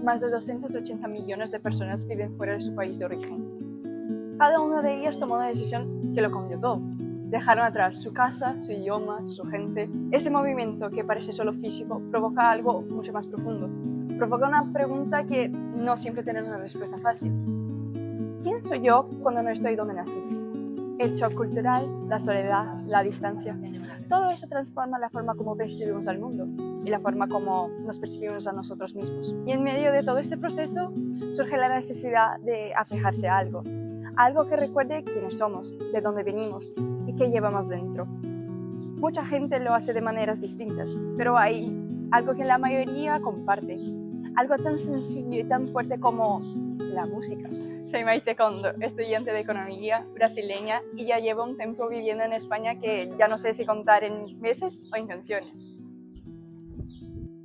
más de 280 millones de personas viven fuera de su país de origen. Cada uno de ellos tomó una decisión que lo cambió todo. Dejaron atrás su casa, su idioma, su gente. Ese movimiento que parece solo físico provoca algo mucho más profundo. Provoca una pregunta que no siempre tiene una respuesta fácil. ¿Quién soy yo cuando no estoy donde nací? El shock cultural, la soledad, la distancia, todo eso transforma la forma como percibimos al mundo y la forma como nos percibimos a nosotros mismos. Y en medio de todo este proceso surge la necesidad de aferrarse a algo que recuerde quiénes somos, de dónde venimos y qué llevamos dentro. Mucha gente lo hace de maneras distintas, pero hay algo que la mayoría comparte, algo tan sencillo y tan fuerte como la música. Soy Maite Kondo, estudiante de economía brasileña y ya llevo un tiempo viviendo en España que ya no sé si contar en meses o en canciones.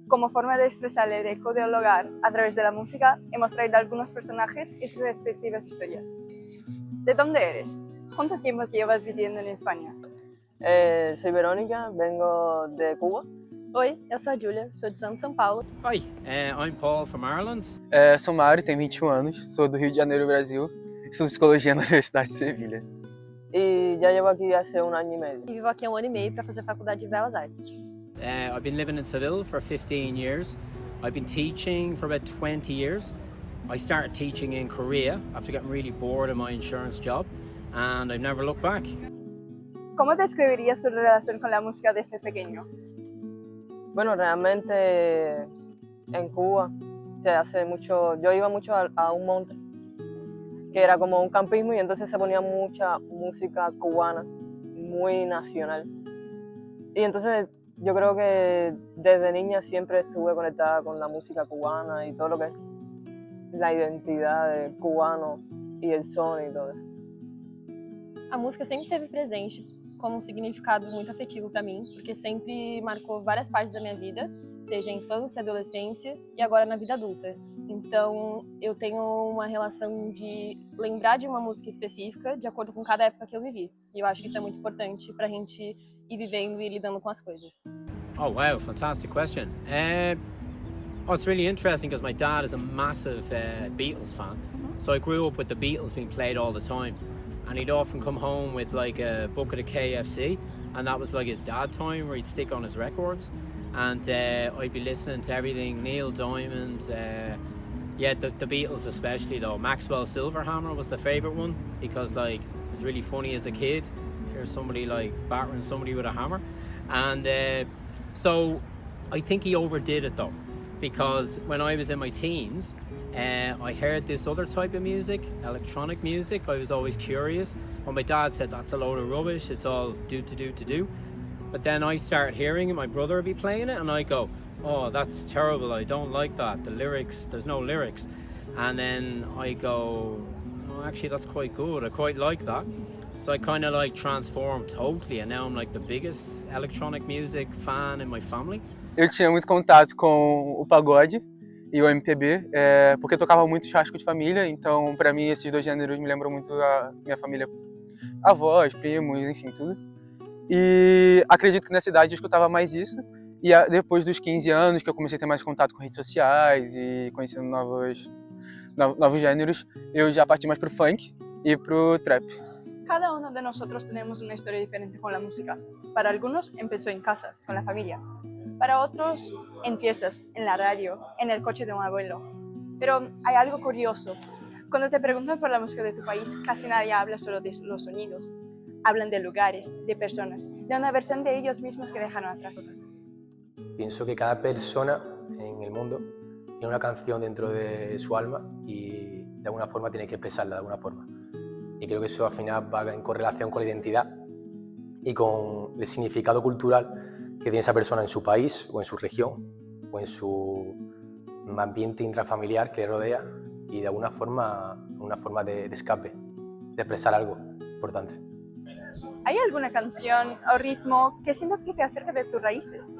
Como forma de expresar el eco del hogar a través de la música, hemos traído algunos personajes y sus respectivas historias. ¿De dónde eres? ¿Cuánto tiempo llevas viviendo en España? Soy Verónica, vengo de Cuba. Oi, eu sou a Júlia, sou de Santos, São Paulo. Hi, I'm Paul from Ireland. Sou Mário, tenho 21 anos, sou do Rio de Janeiro, Brasil. Estudo psicologia na Universidade de Sevilha. Y ya llevo aquí hace 1 año y medio. E vivo aqui há 1 ano e meio para fazer faculdade de Belas Artes. I've been living in Seville for 15 years. I've been teaching for about 20 years. I started teaching in Korea after getting really bored of my insurance job, and I've never looked back. ¿Cómo describirías tu relación con la música desde pequeño? Bueno, realmente en Cuba yo iba mucho a un monte que era como un campismo y entonces se ponía mucha música cubana, muy nacional. Y entonces yo creo que desde niña siempre estuve conectada con la música cubana y todo lo que es la identidad de cubano y el son y todo eso. A música sempre esteve presente como um significado muito afetivo para mim, porque sempre marcou várias partes da minha vida, seja infância, adolescência e agora na vida adulta. Então, eu tenho uma relação de lembrar de uma música específica de acordo com cada época que eu vivi. E eu acho que isso é muito importante para a gente ir vivendo e lidando com as coisas. Oh wow, fantastic question. It's really interesting because my dad is a massive Beatles fan. So I grew up with the Beatles being played all the time. And he'd often come home with like a bucket of KFC, and that was like his dad time where he'd stick on his records. And I'd be listening to everything, Neil Diamond, the Beatles especially though. Maxwell Silverhammer was the favourite one because like it was really funny as a kid. Here's somebody like battering somebody with a hammer. And so I think he overdid it though, because when I was in my teens, I heard this other type of music, electronic music. I was always curious. When my dad said that's a load of rubbish, it's all do. But then I started hearing it, my brother would be playing it, and I go, oh, that's terrible, I don't like that. The lyrics, there's no lyrics. And then I go, oh, actually that's quite good, I quite like that. So I kind of like transformed totally, and now I'm like the biggest electronic music fan in my family. Eu tinha muito contato com o pagode e o MPB, porque eu tocava muito churrasco de família, então para mim esses dois gêneros me lembram muito a minha família, avós, primos, enfim, tudo. E acredito que nessa idade eu escutava mais isso, e depois dos 15 anos que eu comecei a ter mais contato com redes sociais e conhecendo novos gêneros, eu já parti mais pro funk e pro trap. Cada uno de nosotros tenemos una historia diferente con la música. Para algunos empezó en casa, con la familia. Para otros, en fiestas, en la radio, en el coche de un abuelo. Pero hay algo curioso. Cuando te preguntan por la música de tu país, casi nadie habla solo de los sonidos. Hablan de lugares, de personas, de una versión de ellos mismos que dejaron atrás. Pienso que cada persona en el mundo tiene una canción dentro de su alma y de alguna forma tiene que expresarla de alguna forma. Y creo que eso al final va en correlación con la identidad y con el significado cultural que tiene esa persona en su país o en su región o en su ambiente intrafamiliar que le rodea, y de alguna forma una forma de escape, de expresar algo importante. ¿Hay alguna canción o ritmo que sientas que te acerca de tus raíces?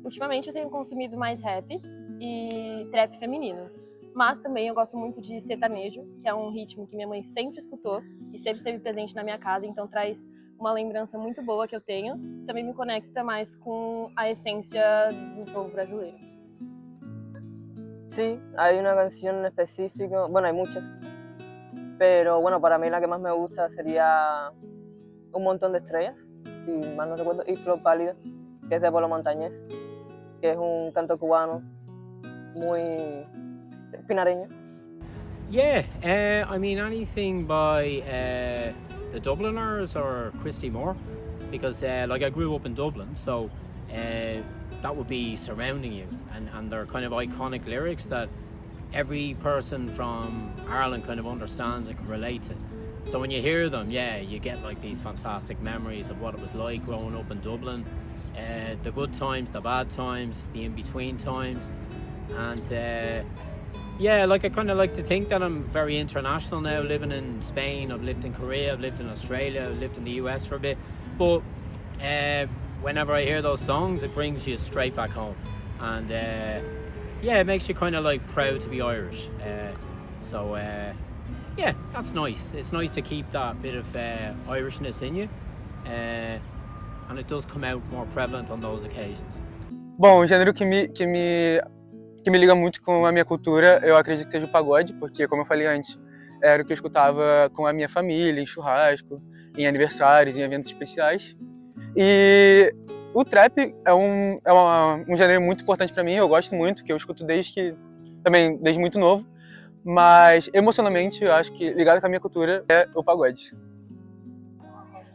Ultimamente eu tenho consumido mais rap e trap feminino, mas também eu gosto muito de sertanejo, que é um ritmo que minha mãe sempre escutou e sempre esteve presente na minha casa, então traz uma lembrança muito boa que eu tenho, também me conecta mais com a essência do povo brasileiro. Sí, hay una canción en específico, bueno, hay muchas, pero bueno, para mí la que más me gusta sería Un montón de estrellas, si mal no recuerdo, y Flor Pálida, que es de Polo Montañés, que es un canto cubano muy pinareño. Yeah, I mean anything by the Dubliners or Christy Moore, because like I grew up in Dublin, so that would be Surrounding You, and they're kind of iconic lyrics that every person from Ireland kind of understands and can relate to. So when you hear them, yeah, you get like these fantastic memories of what it was like growing up in Dublin, the good times, the bad times, the in-between times, and yeah, like I kind of like to think that I'm very international now, living in Spain. I've lived in Korea, I've lived in Australia, I've lived in the US for a bit. But whenever I hear those songs, it brings you straight back home. And yeah, it makes you kind of like proud to be Irish. So yeah, that's nice. It's nice to keep that bit of Irishness in you. And it does come out more prevalent on those occasions. Bom, o gênero que me liga muito com a minha cultura, eu acredito que seja o pagode, porque, como eu falei antes, era o que eu escutava com a minha família, em churrasco, em aniversários, em eventos especiais. E o trap é um gênero muito importante para mim, eu gosto muito, que eu escuto desde muito novo, mas emocionalmente eu acho que ligado com a minha cultura é o pagode.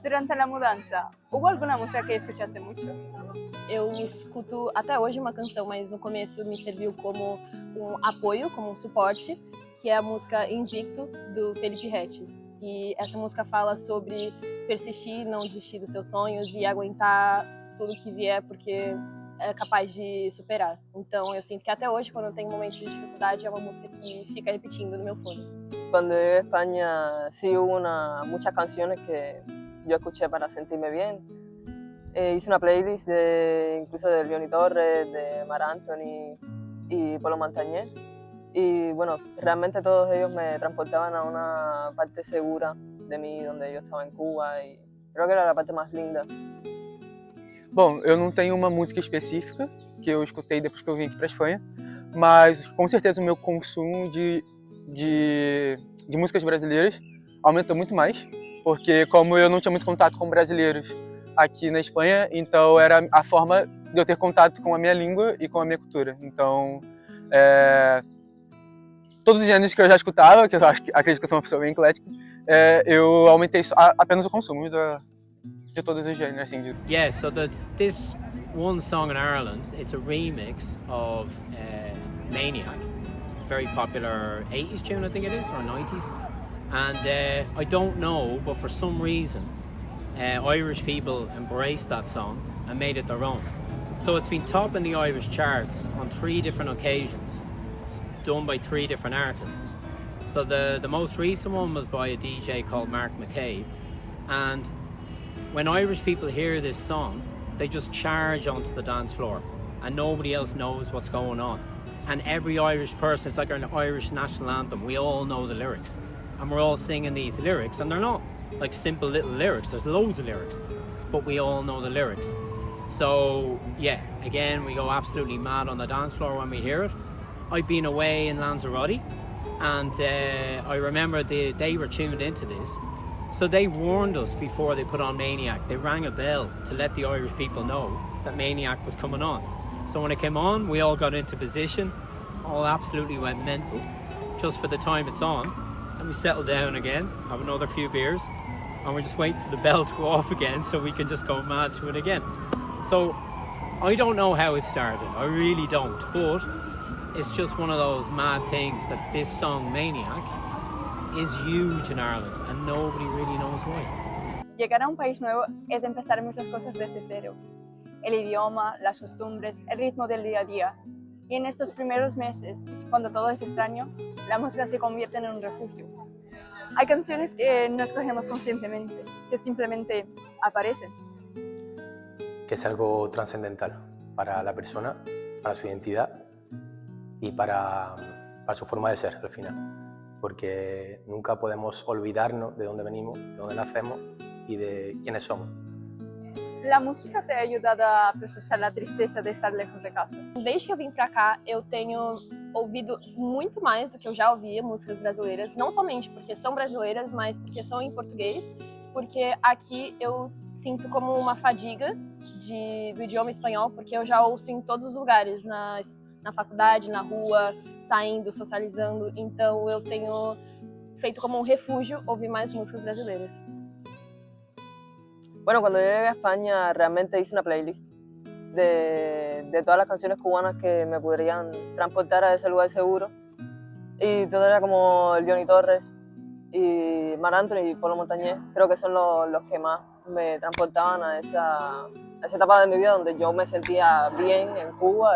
Durante la mudanza, ¿hubo alguna música que escuchaste mucho? Eu escuto até hoje uma canção, mas no começo me serviu como um apoio, como um suporte, que é a música Invicto, do Felipe Ret. E essa música fala sobre persistir, não desistir dos seus sonhos e aguentar tudo que vier, porque é capaz de superar. Então eu sinto que até hoje, quando eu tenho momentos de dificuldade, é uma música que fica repetindo no meu fone. Cuando llegué a España sí hubo muchas canciones que yo escuché para sentirme bien. Hice una playlist incluso de Leoni Torres, de Mar Anthony y Polo Montañés. Y bueno, realmente todos ellos me transportaban a una parte segura de mí, donde yo estaba en Cuba, y creo que era la parte más linda. Bom, eu não tenho uma música específica que eu escutei depois que eu vim aqui para a Espanha, mas com certeza o meu consumo de músicas brasileiras aumentou muito mais, porque como eu não tinha muito contato com brasileiros aqui na Espanha, então era a forma de eu ter contato com a minha língua e com a minha cultura. Então, todos os gêneros que eu já escutava, que eu acredito que eu sou uma pessoa bem eclética, eu aumentei apenas o consumo de todos os gêneros. Assim, Yeah, so this one song in Ireland, it's a remix of Maniac, very popular 80s tune, I think it is, or 90s. And I don't know, but for some reason, Irish people embraced that song and made it their own. So it's been topping the Irish charts on 3 different occasions, done by 3 different artists. So the most recent one was by a DJ called Mark McCabe, and when Irish people hear this song, they just charge onto the dance floor and nobody else knows what's going on. And every Irish person, it's like an Irish national anthem, we all know the lyrics. And we're all singing these lyrics, and they're not like simple little lyrics, there's loads of lyrics, but we all know the lyrics. So yeah, again, we go absolutely mad on the dance floor when we hear it. I've been away in Lanzarote, and I remember they were tuned into this. So they warned us before they put on Maniac. They rang a bell to let the Irish people know that Maniac was coming on. So when it came on, we all got into position, all absolutely went mental, just for the time it's on. And we settle down again, have another few beers, and we're just waiting for the bell to go off again so we can just go mad to it again. So I don't know how it started, I really don't, but it's just one of those mad things that this song Maniac is huge in Ireland and nobody really knows why. Llegar a un país nuevo es empezar muchas cosas desde cero. El idioma, las costumbres, el ritmo del día a día. Y en estos primeros meses, cuando todo es extraño, la música se convierte en un refugio. Hay canciones que no escogemos conscientemente, que simplemente aparecen. Que es algo trascendental para la persona, para su identidad y para su forma de ser al final. Porque nunca podemos olvidarnos de dónde venimos, de dónde nacemos y de quiénes somos. La música te ha ayudado a procesar la tristeza de estar lejos de casa. Desde que eu vim pra cá, eu tenho ouvido muito mais do que eu já ouvia músicas brasileiras, não somente porque são brasileiras, mas porque são em português, porque aqui eu sinto como uma fadiga do idioma espanhol, porque eu já ouço em todos os lugares, na faculdade, na rua, saindo, socializando, então eu tenho feito como un refugio oír más músicas brasileñas. Bueno, cuando llegué a España realmente hice una playlist de todas las canciones cubanas que me podrían transportar a ese lugar seguro. Y todo era como el Johnny Torres y Mar Anthony y Polo Montañés. Creo que son los que más me transportaban a essa etapa de mi vida donde yo me sentía bien en Cuba.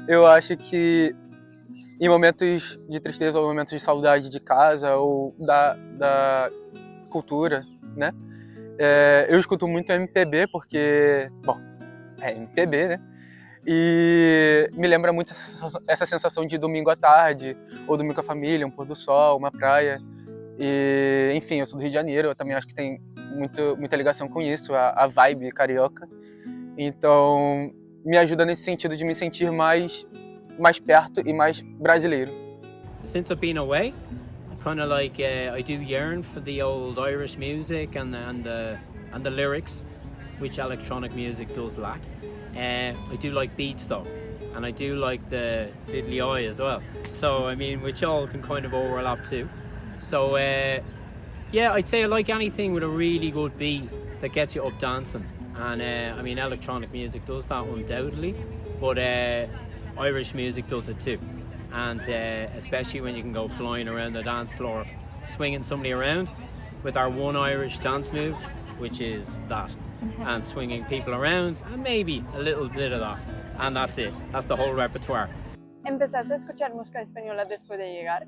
Eu acho que em momentos de tristeza ou momentos de saudade de casa ou da cultura, né? Eu escuto muito MPB porque, bom, é MPB, né? E me lembra muito essa sensação de domingo à tarde, ou domingo com a família, um pôr do sol, uma praia. E, enfim, eu sou do Rio de Janeiro, eu também acho que tem muita ligação com isso, a vibe carioca. Então, me ajuda nesse sentido de me sentir mais perto e mais brasileiro. Since I've been away, I kind of like I do yearn for the old Irish music and the lyrics, which electronic music does lack. I do like beats though, and I do like the diddly eye as well. So I mean, which all can kind of overlap too. So yeah, I'd say I like anything with a really good beat that gets you up dancing. And I mean, electronic music does that undoubtedly, but Irish music does it too. And especially when you can go flying around the dance floor, swinging somebody around with our one Irish dance move, which is that, and swinging people around, and maybe a little bit of that, and that's it. That's the whole repertoire. ¿Empezaste a escuchar música española después de llegar?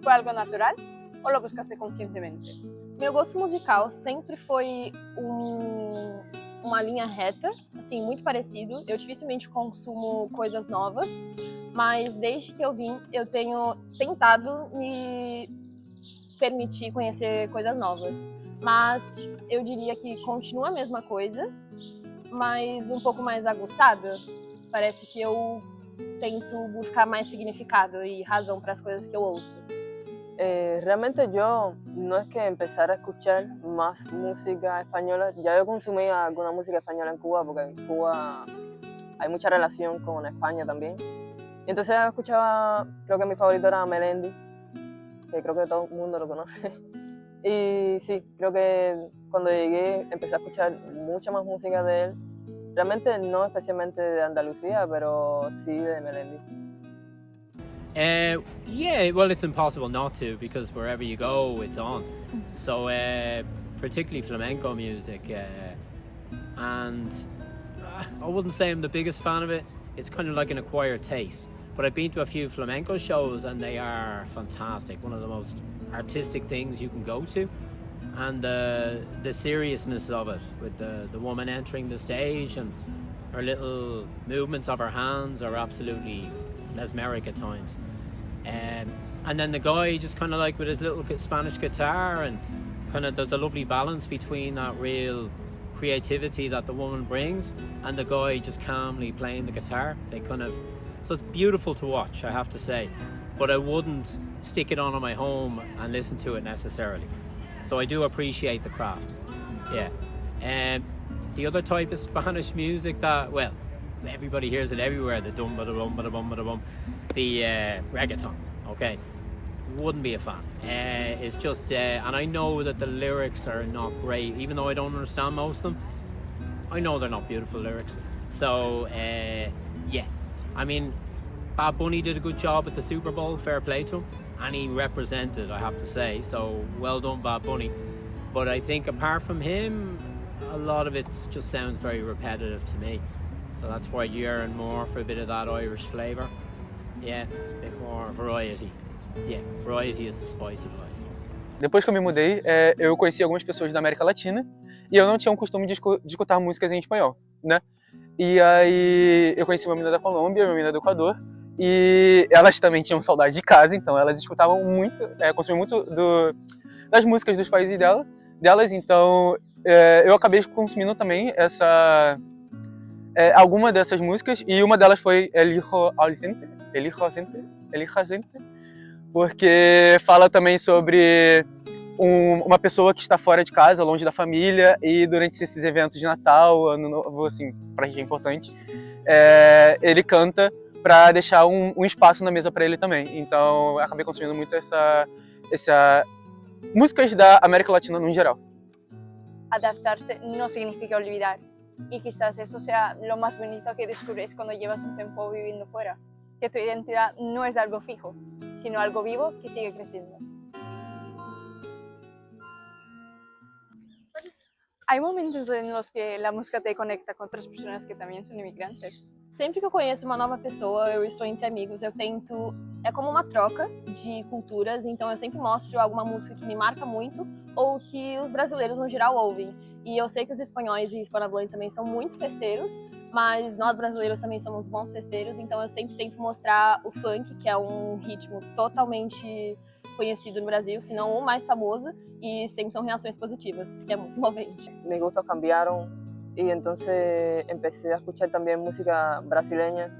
¿Fue algo natural o lo buscaste conscientemente? Meu gosto musical sempre foi uma linha reta, assim, muito parecido. Eu dificilmente consumo coisas novas, mas desde que eu vim, eu tenho tentado me permitir conhecer coisas novas. Mas eu diria que continua a mesma coisa, mas um pouco mais aguçada. Parece que eu tento buscar mais significado y razón para las cosas que yo ouço. Realmente yo no es que empezara a escuchar más música española, ya yo consumía alguna música española en Cuba, porque en Cuba hay mucha relación con España también. Y entonces yo escuchaba, creo que mi favorito era Melendi, que creo que todo el mundo lo conoce. Y sí, creo que cuando llegué empecé a escuchar mucha más música de él. Realmente no especialmente de Andalucía, pero sí de Melendi. Yeah, well, it's impossible not to, because wherever you go, it's on. So, particularly flamenco music, and I wouldn't say I'm the biggest fan of it. It's kind of like an acquired taste. But I've been to a few flamenco shows, and they are fantastic. One of the most artistic things you can go to, and the seriousness of it, with the woman entering the stage and her little movements of her hands are absolutely mesmeric at times. And then the guy just kind of like with his little Spanish guitar, and kind of there's a lovely balance between that real creativity that the woman brings and the guy just calmly playing the guitar. So it's beautiful to watch, I have to say, but I wouldn't stick it on my home and listen to it necessarily. So I do appreciate the craft. Yeah. The other type of Spanish music that, well, everybody hears it everywhere, the dum ba da bum ba da bum ba da bum, the reggaeton, okay? Wouldn't be a fan. It's just, and I know that the lyrics are not great, even though I don't understand most of them. I know they're not beautiful lyrics. So, yeah. I mean, Bad Bunny did a good job at the Super Bowl, fair play to him, and he represented, I have to say, so well done, Bad Bunny. But I think apart from him, a lot of it just sounds very repetitive to me. So that's why you yearn more for a bit of that Irish flavour. Yeah, a bit more variety. Yeah, variety is the spice of life. Depois que eu me mudei, eu conheci algumas pessoas da América Latina e eu não tinha o costume de escutar músicas em espanhol, né? E aí eu conheci uma menina da Colômbia, uma menina do Equador, e elas também tinham saudade de casa, então elas escutavam muito, consumiam muito das músicas dos países delas, então eu acabei consumindo também alguma dessas músicas, e uma delas foi El Hijo Ausente, porque fala também sobre uma pessoa que está fora de casa, longe da família, e durante esses eventos de Natal, Ano Novo, assim, pra gente é importante, ele canta para deixar um espaço na mesa para ele também. Então, eu acabei consumindo muito essa músicas da América Latina no geral. Adaptarse no significa olvidar. Y quizás eso sea lo más bonito que descubres cuando llevas un tiempo viviendo fuera. Que tu identidad no es algo fijo, sino algo vivo que sigue creciendo. Hay momentos en los que la música te conecta con otras personas que también son inmigrantes. Sempre que eu conheço uma nova pessoa, eu estou entre amigos, eu tento... É como uma troca de culturas, então eu sempre mostro alguma música que me marca muito ou que os brasileiros no geral ouvem. E eu sei que os espanhóis e hispanohablantes também são muito festeiros, mas nós brasileiros também somos bons festeiros, então eu sempre tento mostrar o funk, que é um ritmo totalmente conhecido no Brasil, se não o mais famoso, y sempre son reacciones positivas, porque es muy envolvente. Mis gustos cambiaron y entonces empecé a escuchar también música brasileña,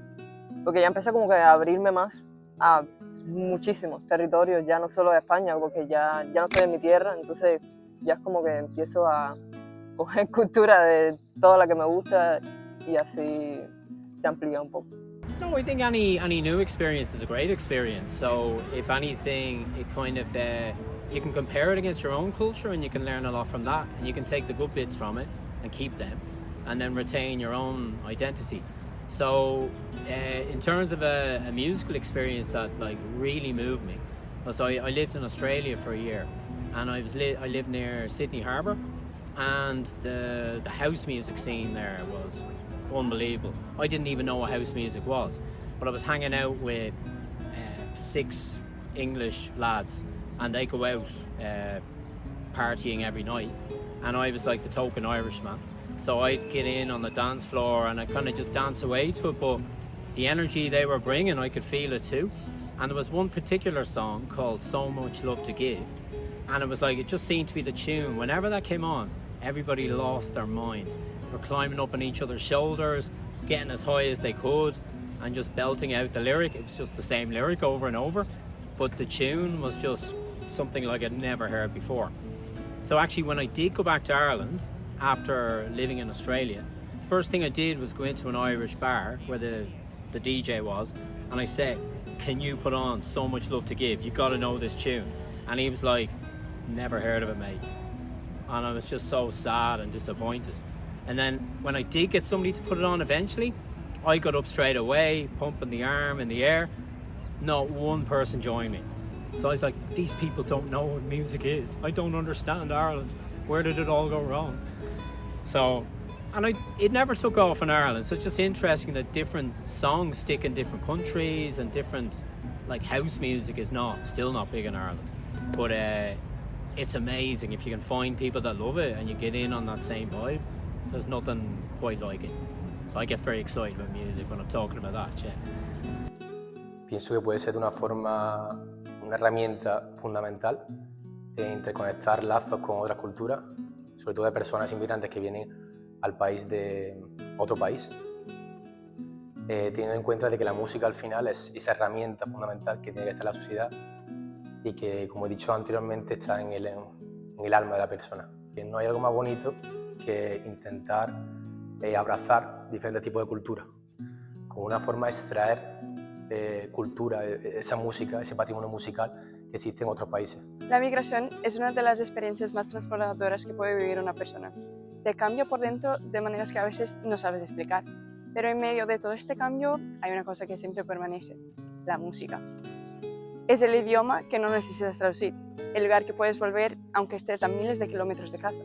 porque ya empecé como que a abrirme más a muchísimos territorios, ya no solo de España, porque ya no estoy en mi tierra, entonces ya es como que empiezo a coger cultura de toda la que me gusta y así se amplía un poco. No, I think any new experience is a great experience. So if anything, it kind of you can compare it against your own culture, and you can learn a lot from that, and you can take the good bits from it and keep them, and then retain your own identity. So in terms of a musical experience that like really moved me, so I lived in Australia for a year, and I lived near Sydney Harbour, and the house music scene there was unbelievable. I didn't even know what house music was, but I was hanging out with 6 English lads, and they go out partying every night, and I was like the token Irishman. So I'd get in on the dance floor and I'd kind of just dance away to it, but the energy they were bringing, I could feel it too. And there was one particular song called So Much Love to Give, and it was like, it just seemed to be the tune. Whenever that came on, everybody lost their mind. They were climbing up on each other's shoulders, getting as high as they could, and just belting out the lyric. It was just the same lyric over and over, but the tune was just something like I'd never heard before. So actually, when I did go back to Ireland after living in Australia, first thing I did was go into an Irish bar where the DJ was, and I said, "Can you put on So Much Love to Give? You got to know this tune." And he was like, "Never heard of it, mate." And I was just so sad and disappointed. And then when I did get somebody to put it on eventually, I got up straight away, pumping the arm in the air. Not one person joined me. So I was like, these people don't know what music is. I don't understand Ireland. Where did it all go wrong? So, and it never took off in Ireland. So it's just interesting that different songs stick in different countries, and different, like house music is still not big in Ireland. But it's amazing if you can find people that love it and you get in on that same vibe. There's nothing quite like it. So I get very excited about music when I'm talking about that, yeah. Pienso que puede ser de una forma, una herramienta fundamental de interconectar lazos con otras culturas, sobre todo de personas inmigrantes que vienen al país de otro país, teniendo en cuenta de que la música al final es esa herramienta fundamental que tiene que estar en la sociedad y que, como he dicho anteriormente, está en el alma de la persona. Que no hay algo más bonito que intentar abrazar diferentes tipos de cultura, como una forma de extraer cultura, esa música, ese patrimonio musical que existe en otros países. La migración es una de las experiencias más transformadoras que puede vivir una persona. Te cambia por dentro de maneras que a veces no sabes explicar. Pero en medio de todo este cambio hay una cosa que siempre permanece: la música. Es el idioma que no necesitas traducir, el lugar que puedes volver aunque estés a miles de kilómetros de casa.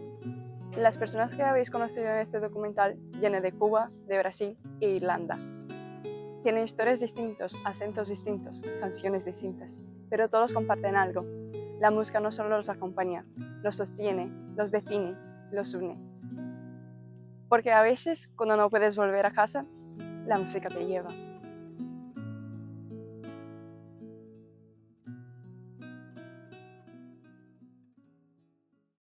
Las personas que habéis conocido en este documental vienen de Cuba, de Brasil e Irlanda. Tienen historias distintas, acentos distintos, canciones distintas, pero todos comparten algo. La música no solo los acompaña, los sostiene, los define, los une. Porque a veces, cuando no puedes volver a casa, la música te lleva.